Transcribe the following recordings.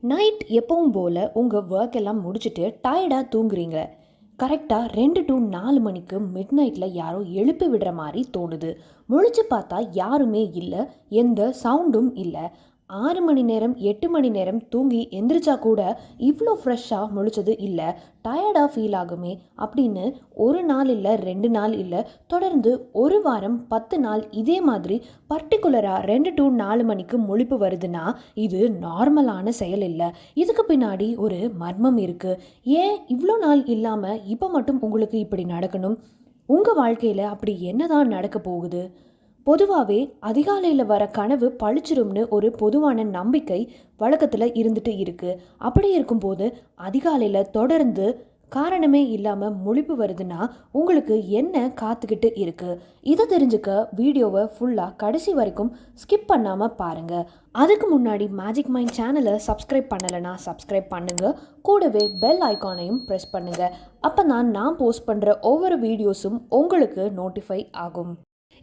Night எப்பவும் போல் உங்கள் work எல்லாம் முடிச்சுட்டு டயர்டாக தூங்குறீங்க. கரெக்டாக 2 to 4 மணிக்கு மிட் நைட்டில் யாரோ எழுப்பி விடுற மாதிரி தோணுது. முழிச்சு பார்த்தா யாருமே இல்லை, எந்த சவுண்டும் இல்லை. 6 மணி நேரம் 8 மணி நேரம் தூங்கி எந்திரிச்சா கூட இவ்வளோ ஃப்ரெஷ்ஷாக முழிச்சது இல்லை, டயர்டாக ஃபீல் ஆகுமே அப்படின்னு ஒரு நாள் இல்லை, 2 நாள் இல்லை, தொடர்ந்து ஒரு வாரம் 10 நாள் இதே மாதிரி பர்டிகுலராக 2 to 4 மணிக்கு முழிப்பு வருதுன்னா இது நார்மலான செயல் இல்லை. இதுக்கு பின்னாடி ஒரு மர்மம் இருக்குது. ஏன் இவ்வளோ நாள் இல்லாமல் இப்போ மட்டும் உங்களுக்கு இப்படி நடக்கணும்? உங்கள் வாழ்க்கையில் அப்படி என்னதான் நடக்க போகுது? பொதுவாகவே அதிகாலையில் வர கனவு பழிச்சிரும்னு ஒரு பொதுவான நம்பிக்கை வழக்கத்தில் இருந்துட்டு இருக்கு. அப்படி இருக்கும்போது அதிகாலையில் தொடர்ந்து காரணமே இல்லாமல் முழிப்பு வருதுன்னா உங்களுக்கு என்ன காத்துக்கிட்டு இருக்கு? இதை தெரிஞ்சுக்க வீடியோவை ஃபுல்லாக கடைசி வரைக்கும் ஸ்கிப் பண்ணாமல் பாருங்கள். அதுக்கு முன்னாடி மேஜிக் மைண்ட் சேனலை சப்ஸ்கிரைப் பண்ணலைன்னா சப்ஸ்கிரைப் பண்ணுங்கள். கூடவே பெல் ஐக்கானையும் ப்ரெஸ் பண்ணுங்கள். அப்போ தான் நான் போஸ்ட் பண்ணுற ஒவ்வொரு வீடியோஸும் உங்களுக்கு நோட்டிஃபை ஆகும்.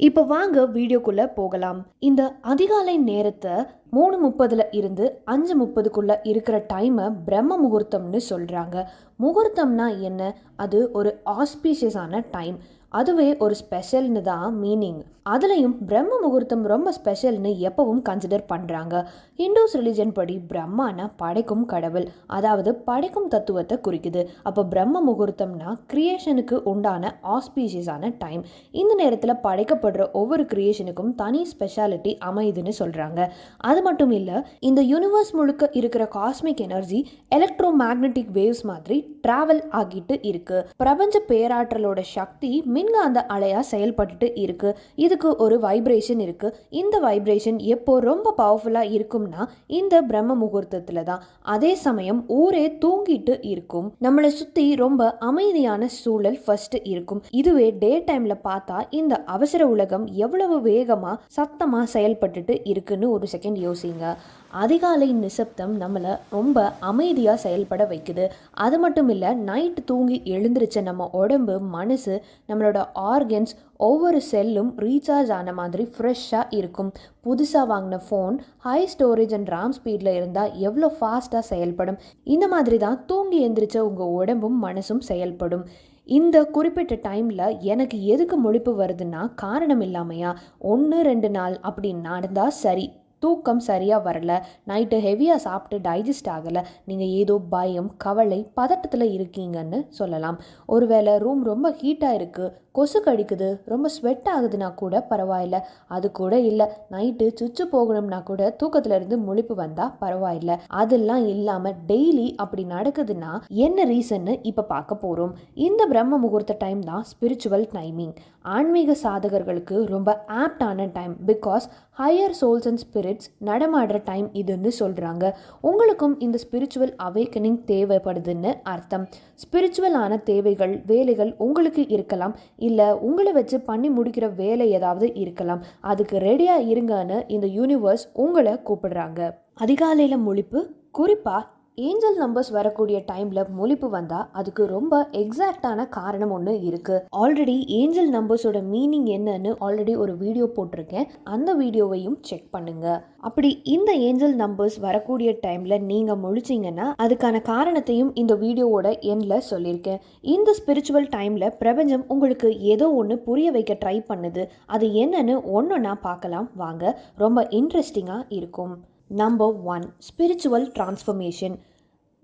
இப்போ வாங்க வீடியோக்குள்ளே போகலாம். இந்த அதிகாலை நேரத்தை 3:30 இருந்து 5:30 இருக்கிற டைமை பிரம்ம முகூர்த்தம்னு சொல்கிறாங்க. முகூர்த்தம்னா என்ன? அது ஒரு ஆஸ்பீஷியஸான டைம். அதுவே ஒரு ஸ்பெஷல்னு தான் மீனிங். அதுலேயும் பிரம்ம முகூர்த்தம் ரொம்ப ஸ்பெஷல்னு எப்பவும் கன்சிடர் பண்ணுறாங்க. ஹிந்துஸ் ரிலிஜன் படி பிரம்மானா படைக்கும் கடவுள், அதாவது படைக்கும் தத்துவத்தை குறிக்குது. அப்போ பிரம்ம முகூர்த்தம்னா கிரியேஷனுக்கு உண்டான ஆஸ்பீஷியஸான டைம். இந்த நேரத்தில் படைக்கப்படுற ஒவ்வொரு கிரியேஷனுக்கும் தனி ஸ்பெஷாலிட்டி அமையுதுன்னு சொல்கிறாங்க. அது மட்டும் இல்லை, இந்த யூனிவர்ஸ் முழுக்க இருக்கிற cosmic energy electro magnetic waves மாதிரி டிராவல் ஆகிட்டு இருக்கு. பிரபஞ்ச பேராற்றலோட சக்தி மின்காந்த அலையா செயல்பட்டு இருக்கு. இதுக்கு ஒரு வைப்ரேஷன் இருக்கு. இந்த வைப்ரேஷன் எப்போ ரொம்ப பவர்ஃபுல்லா இருக்கும்னா இந்த பிரம்ம முகூர்த்தத்துல தான். அதே சமயம் ஊரே தூங்கிட்டு இருக்கும். நம்மளை சுத்தி ரொம்ப அமைதியான சூழல் ஃபர்ஸ்ட் இருக்கும். இதுவே டே டைம்ல பார்த்தா இந்த அவசர உலகம் எவ்வளவு வேகமா சத்தமா செயல்பட்டுட்டு இருக்குன்னு ஒரு செகண்ட் யோசிங்க. அதிகாலை நிசப்தம் நம்மளை ரொம்ப அமைதியாக செயல்பட வைக்குது. அது மட்டும் இல்லை, நைட்டு தூங்கி எழுந்திரிச்ச நம்ம உடம்பு, மனசு, நம்மளோட ஆர்கன்ஸ் ஒவ்வொரு செல்லும் ரீசார்ஜ் ஆன மாதிரி ஃப்ரெஷ்ஷாக இருக்கும். புதுசாக வாங்கின phone high storage and RAM ஸ்பீடில் இருந்தால் எவ்வளோ ஃபாஸ்ட்டாக செயல்படும். இந்த மாதிரி தான் தூங்கி எழுந்திரிச்ச உங்கள் உடம்பும் மனசும் செயல்படும். இந்த குறிப்பிட்ட டைமில் எனக்கு எதுக்கு முழிப்பு வருதுன்னா காரணம் இல்லாமையா 1-2 நாள் அப்படி நடந்தால் சரி, தூக்கம் சரியாக வரல, நைட்டு ஹெவியாக சாப்பிட்டு டைஜஸ்ட் ஆகலை, நீங்கள் ஏதோ பயம், கவலை, பதட்டத்தில் இருக்கீங்கன்னு சொல்லலாம். ஒருவேளை ரூம் ரொம்ப ஹீட்டாக இருக்குது, கொசு கடிக்குது, ரொம்ப ஸ்வெட் ஆகுதுன்னா கூட பரவாயில்ல. அது கூட இல்லை, நைட்டு சுச்சு போகணும்னா கூட தூக்கத்துலேருந்து முழிப்பு வந்தால் பரவாயில்ல. அதெல்லாம் இல்லாமல் டெய்லி அப்படி நடக்குதுன்னா என்ன ரீசன்னு இப்போ பார்க்க போகிறோம். இந்த பிரம்ம முகூர்த்த டைம் தான் ஸ்பிரிச்சுவல் டைமிங். ஆன்மீக சாதகர்களுக்கு ரொம்ப ஆப்டான time. Because higher souls and spirits நடமாடுற டைம் இதுன்னு சொல்கிறாங்க. உங்களுக்கும் இந்த ஸ்பிரிச்சுவல் அவேக்கனிங் தேவைப்படுதுன்னு அர்த்தம். ஸ்பிரிச்சுவலான தேவைகள், வேலைகள் உங்களுக்கு இருக்கலாம், இல்லை உங்களை வச்சு பண்ணி முடிக்கிற வேலை ஏதாவது இருக்கலாம். அதுக்கு ரெடியாக இருங்கன்னு இந்த யூனிவர்ஸ் உங்களை கூப்பிடுறாங்க. அதிகாலையில் முழிப்பு, குறிப்பாக ஏஞ்சல் நம்பர்ஸ் வரக்கூடிய டைமில் முழிப்பு வந்தால் அதுக்கு ரொம்ப எக்ஸாக்டான காரணம் ஒன்று இருக்குது. ஆல்ரெடி ஏஞ்சல் நம்பர்ஸோட மீனிங் என்னன்னு ஆல்ரெடி ஒரு வீடியோ போட்டிருக்கேன், அந்த வீடியோவையும் செக் பண்ணுங்கள். அப்படி இந்த ஏஞ்சல் நம்பர்ஸ் வரக்கூடிய டைமில் நீங்கள் முழிச்சிங்கன்னா அதுக்கான காரணத்தையும் இந்த வீடியோவோட எண்டில் சொல்லியிருக்கேன். இந்த ஸ்பிரிச்சுவல் டைமில் பிரபஞ்சம் உங்களுக்கு ஏதோ ஒன்று புரிய வைக்க ட்ரை பண்ணுது. அது என்னன்னு ஒன்றொன்னா பார்க்கலாம் வாங்க. ரொம்ப இன்ட்ரெஸ்டிங்காக இருக்கும். Number 1, spiritual transformation.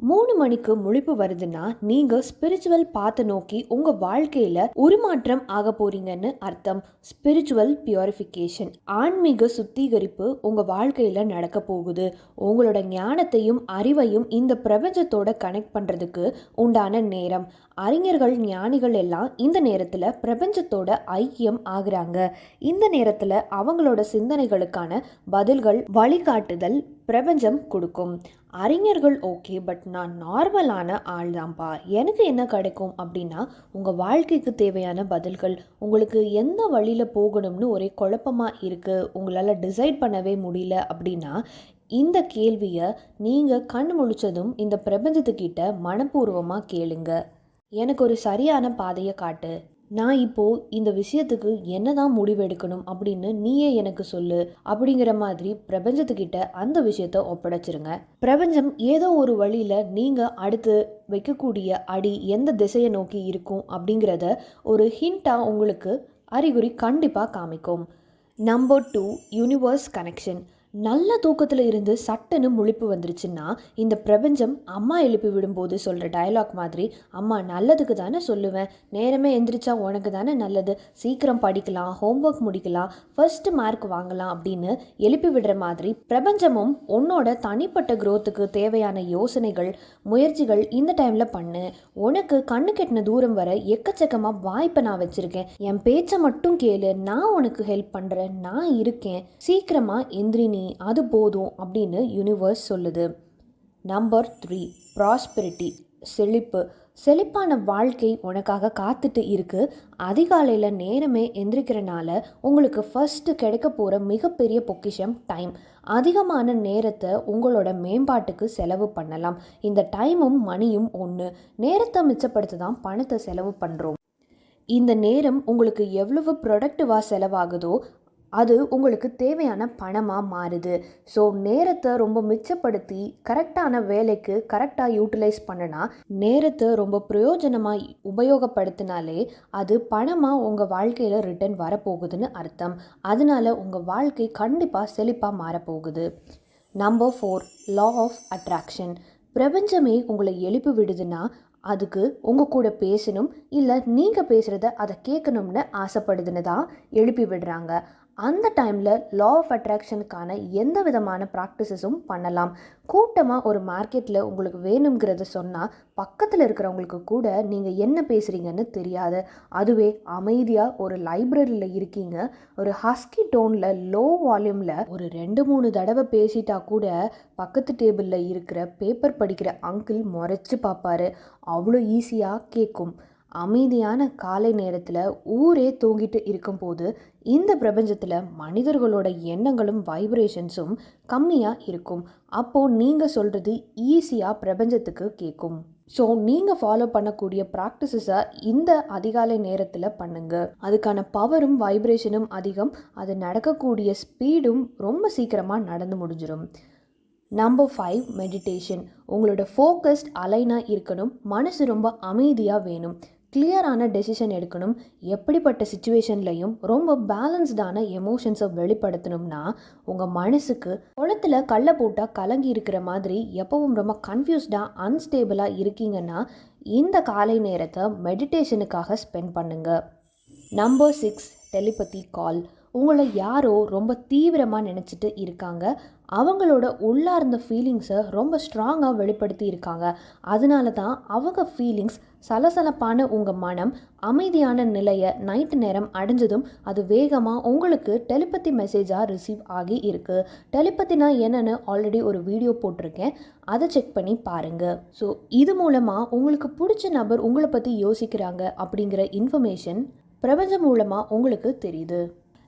3 மணிக்கு முழிப்பு வருதுன்னா நீங்கள் ஸ்பிரிச்சுவல் பாத்தை நோக்கி உங்கள் வாழ்க்கையில் உருமாற்றம் ஆக போறீங்கன்னு அர்த்தம். ஸ்பிரிச்சுவல் பியூரிஃபிகேஷன், ஆன்மீக சுத்திகரிப்பு உங்கள் வாழ்க்கையில் நடக்க போகுது. உங்களோட ஞானத்தையும் அறிவையும் இந்த பிரபஞ்சத்தோட கனெக்ட் பண்ணுறதுக்கு உண்டான நேரம். அறிஞர்கள், ஞானிகள் எல்லாம் இந்த நேரத்தில் பிரபஞ்சத்தோட ஐக்கியம் ஆகுறாங்க. இந்த நேரத்தில் அவங்களோட சிந்தனைகளுக்கான பதில்கள், வழிகாட்டுதல் பிரபஞ்சம் கொடுக்கும். அறிஞர்கள் ஓகே, பட் நான் நார்மலான ஆள் தான்ப்பா, எனக்கு என்ன கிடைக்கும் அப்படின்னா உங்கள் வாழ்க்கைக்கு தேவையான பதில்கள். உங்களுக்கு எந்த வழியில் போகணும்னு ஒரே குழப்பமாக இருக்குது, உங்களால் டிசைட் பண்ணவே முடியல அப்படின்னா இந்த கேள்வியை நீங்கள் கண் முழிச்சதும் இந்த பிரபஞ்சத்துக்கிட்ட மனப்பூர்வமாக கேளுங்க. எனக்கு ஒரு சரியான பாதையை காட்டு, நான் இப்போது இந்த விஷயத்துக்கு என்ன தான் முடிவெடுக்கணும் அப்படின்னு நீயே எனக்கு சொல்லு அப்படிங்கிற மாதிரி பிரபஞ்சத்துக்கிட்ட அந்த விஷயத்த ஒப்படைச்சிருங்க. பிரபஞ்சம் ஏதோ ஒரு வழியில் நீங்கள் அடுத்து வைக்கக்கூடிய அடி எந்த திசையை நோக்கி இருக்கும் அப்படிங்கிறத ஒரு ஹிண்ட்டாக உங்களுக்கு அறிகுறி கண்டிப்பாக காமிக்கும். Number 2, universe connection. நல்ல தூக்கத்தில் இருந்து சட்டுன்னு முழிப்பு வந்துருச்சுன்னா இந்த பிரபஞ்சம் அம்மா எழுப்பி விடும்போது சொல்கிற டயலாக் மாதிரி, அம்மா நல்லதுக்கு தானே சொல்லுவேன், நேரமே எந்திரிச்சா உனக்கு தானே நல்லது, சீக்கிரம் படிக்கலாம், ஹோம்ஒர்க் முடிக்கலாம், ஃபர்ஸ்ட் மார்க் வாங்கலாம் அப்படின்னு எழுப்பி விடுற மாதிரி பிரபஞ்சமும் உன்னோட தனிப்பட்ட growthக்கு தேவையான யோசனைகள் முயற்சிகள் இந்த டைமில் பண்ணு. உனக்கு கண்ணு கெட்டின தூரம் வர எக்கச்சக்கமாக வாய்ப்பை நான் வச்சுருக்கேன், என் பேச்சை மட்டும் கேளு, நான் உனக்கு ஹெல்ப் பண்ணுறேன், நான் இருக்கேன், சீக்கிரமாக எந்திரி நீ, அது போதும் அப்படின்னு யூனிவர்ஸ் சொல்லுது. நம்பர் 3, ப்ராஸ்பெரிட்டி, செழிப்பு. செழிப்பான வாழ்க்கை உனக்காக காத்துட்டு இருக்கு. அதிகாலையில் நேரமே எந்திரிக்கிறனால உங்களுக்கு ஃபர்ஸ்ட் கிடைக்க போகிற மிகப்பெரிய பொக்கிஷம் டைம். அதிகமான நேரத்தை உங்களோட மேம்பாட்டுக்கு செலவு பண்ணலாம். இந்த டைமும் மணியும் ஒன்று. நேரத்தை மிச்சப்படுத்த தான் பணத்தை செலவு பண்ணுறோம். இந்த நேரம் உங்களுக்கு எவ்வளவு ப்ரொடக்டிவாக செலவாகுதோ அது உங்களுக்கு தேவையான பணமாக மாறுது. ஸோ நேரத்தை ரொம்ப மிச்சப்படுத்தி கரெக்டான வேலைக்கு கரெக்டாக யூட்டிலைஸ் பண்ணினா, நேரத்தை ரொம்ப பிரயோஜனமாக உபயோகப்படுத்தினாலே அது பணமாக உங்கள் வாழ்க்கையில் ரிட்டர்ன் வரப்போகுதுன்னு அர்த்தம். அதனால உங்கள் வாழ்க்கை கண்டிப்பாக செழிப்பாக மாறப்போகுது. Number 4, law of attraction. பிரபஞ்சமே உங்களை எழுப்பி விடுதுன்னா அதுக்கு உங்கள் கூட பேசணும், இல்லை நீங்கள் பேசுகிறத அதை கேட்கணும்னு ஆசைப்படுதுன்னு தான் எழுப்பி விடுறாங்க. அந்த டைமில் லா ஆஃப் அட்ராக்ஷனுக்கான எந்த விதமான ப்ராக்டிசஸும் பண்ணலாம். கூட்டமாக ஒரு மார்க்கெட்டில் உங்களுக்கு வேணுங்கிறத சொன்னால் பக்கத்தில் இருக்கிறவங்களுக்கு கூட நீங்கள் என்ன பேசுகிறீங்கன்னு தெரியாது. அதுவே அமைதியாக ஒரு லைப்ரரியில் இருக்கீங்க, ஒரு ஹஸ்கி டோனில் லோ வால்யூமில் ஒரு 2-3 தடவை பேசிட்டா கூட பக்கத்து டேபிளில் இருக்கிற பேப்பர் படிக்கிற அங்கிள் முறைச்சி பார்ப்பாரு. அவ்வளோ ஈஸியாக கேட்கும். அமைதியான காலை நேரத்தில் ஊரே தூங்கிட்டு இருக்கும்போது இந்த பிரபஞ்சத்தில் மனிதர்களோட எண்ணங்களும் வைப்ரேஷன்ஸும் கம்மியாக இருக்கும். அப்போது நீங்கள் சொல்கிறது ஈஸியாக பிரபஞ்சத்துக்கு கேட்கும். ஸோ நீங்கள் ஃபாலோ பண்ணக்கூடிய ப்ராக்டிசஸை இந்த அதிகாலை நேரத்தில் பண்ணுங்கள். அதுக்கான பவரும் வைப்ரேஷனும் அதிகம். அது நடக்கக்கூடிய ஸ்பீடும் ரொம்ப சீக்கிரமாக நடந்து முடிஞ்சிடும். Number 5, meditation. உங்களோட ஃபோக்கஸ்ட் அலைனாக இருக்கணும். மனசு ரொம்ப அமைதியாக வேணும். கிளியரான டெசிஷன் எடுக்கணும். எப்படிப்பட்ட சுச்சுவேஷன்லையும் ரொம்ப பேலன்ஸ்டான எமோஷன்ஸை வெளிப்படுத்தணும்னா உங்கள் மனசுக்கு குளத்தில் கல்லை போட்டால் கலங்கி இருக்கிற மாதிரி எப்பவும் ரொம்ப கன்ஃபியூஸ்டாக அன்ஸ்டேபிளாக இருக்கீங்கன்னா இந்த காலை நேரத்தை மெடிடேஷனுக்காக ஸ்பெண்ட் பண்ணுங்கள். நம்பர் 6, டெலிபதி கால். உங்களை யாரோ ரொம்ப தீவிரமாக நினச்சிட்டு இருக்காங்க. அவங்களோட உள்ளார்ந்த ஃபீலிங்ஸை ரொம்ப ஸ்ட்ராங்காக வெளிப்படுத்தி இருக்காங்க. அதனால தான் அவங்க ஃபீலிங்ஸ் சலசலப்பான உங்கள் மனம் அமைதியான நிலையை நைட்டு நேரம் அடைஞ்சதும் அது வேகமாக உங்களுக்கு டெலிபதி மெசேஜாக ரிசீவ் ஆகி இருக்குது. டெலிபதினா என்னென்னு ஆல்ரெடி ஒரு வீடியோ போட்டிருக்கேன், அதை செக் பண்ணி பாருங்கள். ஸோ இது மூலமாக உங்களுக்கு பிடிச்ச நபர் உங்களை பற்றி யோசிக்கிறாங்க அப்படிங்கிற இன்ஃபர்மேஷன் பிரபஞ்சம் மூலமாக உங்களுக்கு தெரியுது.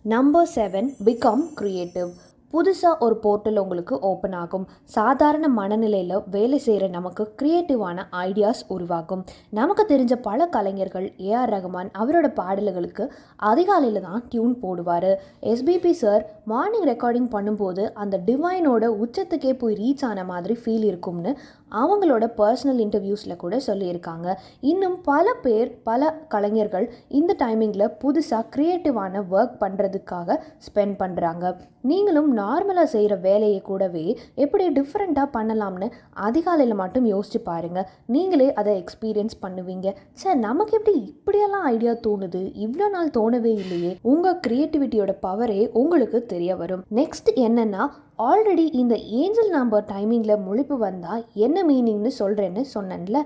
Number 7, become creative. புதுசாக ஒரு போர்ட்டல் உங்களுக்கு ஓப்பன் ஆகும். சாதாரண மனநிலையில் வேலை செய்கிற நமக்கு க்ரியேட்டிவான ஐடியாஸ் உருவாகும். நமக்கு தெரிஞ்ச பல கலைஞர்கள் ஏஆர் ரகுமான் அவரோட பாடல்களுக்கு அதிகாலையில் தான் டியூன் போடுவார். எஸ்பிபி சார் மார்னிங் ரெக்கார்டிங் பண்ணும்போது அந்த டிவைனோட உச்சத்துக்கே போய் ரீச் ஆன மாதிரி ஃபீல் இருக்கும்னு அவங்களோட பர்சனல் இன்டர்வியூஸில் கூட சொல்லியிருக்காங்க. இன்னும் பல பேர் பல கலைஞர்கள் இந்த டைமிங்கில் புதுசாக க்ரியேட்டிவான ஒர்க் பண்ணுறதுக்காக ஸ்பெண்ட் பண்ணுறாங்க. நீங்களும் நார்மலாக செய்கிற வேலையை கூடவே எப்படி டிஃப்ரெண்ட்டாக பண்ணலாம்னு அதிகாலையில் மட்டும் யோசிச்சு பாருங்கள். நீங்களே அதை எக்ஸ்பீரியன்ஸ் பண்ணுவீங்க. சார் நமக்கு எப்படி இப்படியெல்லாம் ஐடியா தோணுது, இவ்வளோ நாள் தோணவே இல்லையே. உங்கள் க்ரியேட்டிவிட்டியோட பவரே உங்களுக்கு தெரிய வரும். நெக்ஸ்ட் என்னென்னா, ஆல்ரெடி இந்த ஏஞ்சல் நம்பர் டைமிங்கில் முழிப்பு வந்தால் என்ன மீனிங்னு சொல்கிறேன்னு சொன்னேன்ல,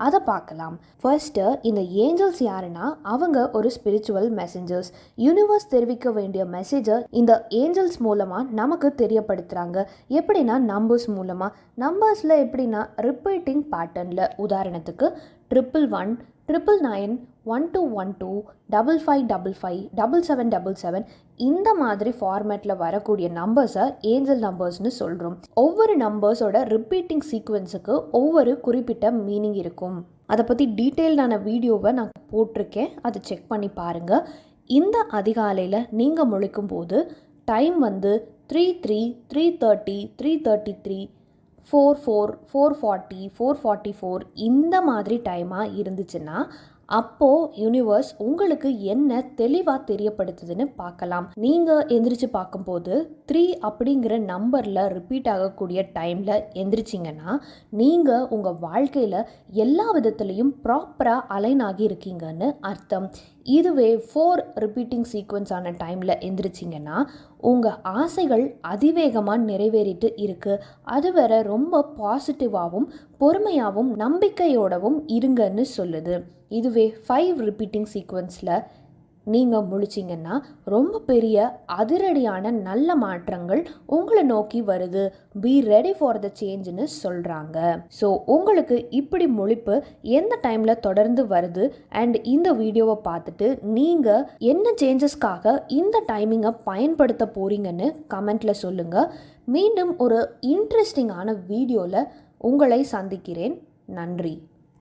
அதை பார்க்கலாம். ஃபர்ஸ்ட்டு இந்த ஏஞ்சல்ஸ் யாருன்னா அவங்க ஒரு ஸ்பிரிச்சுவல் மெசஞ்சர்ஸ். யூனிவர்ஸ் தெரிவிக்க வேண்டிய மெசேஜை இந்த ஏஞ்சல்ஸ் மூலமாக நமக்கு தெரியப்படுத்துகிறாங்க. எப்படின்னா நம்பர்ஸ் மூலமாக. நம்பர்ஸில் எப்படின்னா ரிப்பீட்டிங் பேட்டர்னில். உதாரணத்துக்கு 111, 999, 1212 5555 7777 இந்த மாதிரி ஃபார்மேட்டில் வரக்கூடிய நம்பர்ஸை ஏஞ்சல் நம்பர்ஸ்னு சொல்கிறோம். ஒவ்வொரு நம்பர்ஸோட ரிப்பீட்டிங் சீக்வன்ஸுக்கு ஒவ்வொரு குறிப்பிட்ட மீனிங் இருக்கும். அதை பற்றி டீட்டெயில்டான வீடியோவை நான் போட்டிருக்கேன், அதை செக் பண்ணி பாருங்கள். இந்த அதிகாலையில் நீங்கள் முழிக்கும் போது டைம் வந்து 33, 330, 333, 44, 440, 444 இந்த மாதிரி டைமாக இருந்துச்சுன்னா அப்போது யூனிவர்ஸ் உங்களுக்கு என்ன தெளிவாக தெரியப்படுத்துதுன்னு பார்க்கலாம். நீங்கள் எந்திரிச்சு பார்க்கும்போது 3 அப்படிங்கிற நம்பரில் ரிப்பீட் ஆகக்கூடிய டைமில் எந்திரிச்சிங்கன்னா நீங்கள் உங்கள் வாழ்க்கையில் எல்லா விதத்துலேயும் ப்ராப்பராக அலைன் ஆகி இருக்கீங்கன்னு அர்த்தம். இதுவே 4 ரிப்பீட்டிங் சீக்வன்ஸ் ஆன டைமில் எந்திரிச்சிங்கன்னா உங்கள் ஆசைகள் அதிவேகமாக நிறைவேறிட்டு இருக்குது. அது வேற ரொம்ப பாசிட்டிவாகவும் பொறுமையாகவும் நம்பிக்கையோடவும் இருங்கன்னு சொல்லுது. இதுவே 5 ரிப்பீட்டிங் சீக்வன்ஸில் நீங்கள் முழிச்சிங்கன்னா ரொம்ப பெரிய அதிரடியான நல்ல மாற்றங்கள் உங்களை நோக்கி வருது. பி ரெடி ஃபார் த சேஞ்சுன்னு சொல்கிறாங்க. ஸோ உங்களுக்கு இப்படி முழிப்பு எந்த டைமில் தொடர்ந்து வருது அண்ட் இந்த வீடியோவை பார்த்துட்டு நீங்கள் என்ன சேஞ்சஸ்க்காக இந்த டைமிங்கை பயன்படுத்த போகிறீங்கன்னு கமெண்ட்டில் சொல்லுங்கள். மீண்டும் ஒரு இன்ட்ரெஸ்டிங்கான வீடியோவில் உங்களை சந்திக்கிறேன். நன்றி.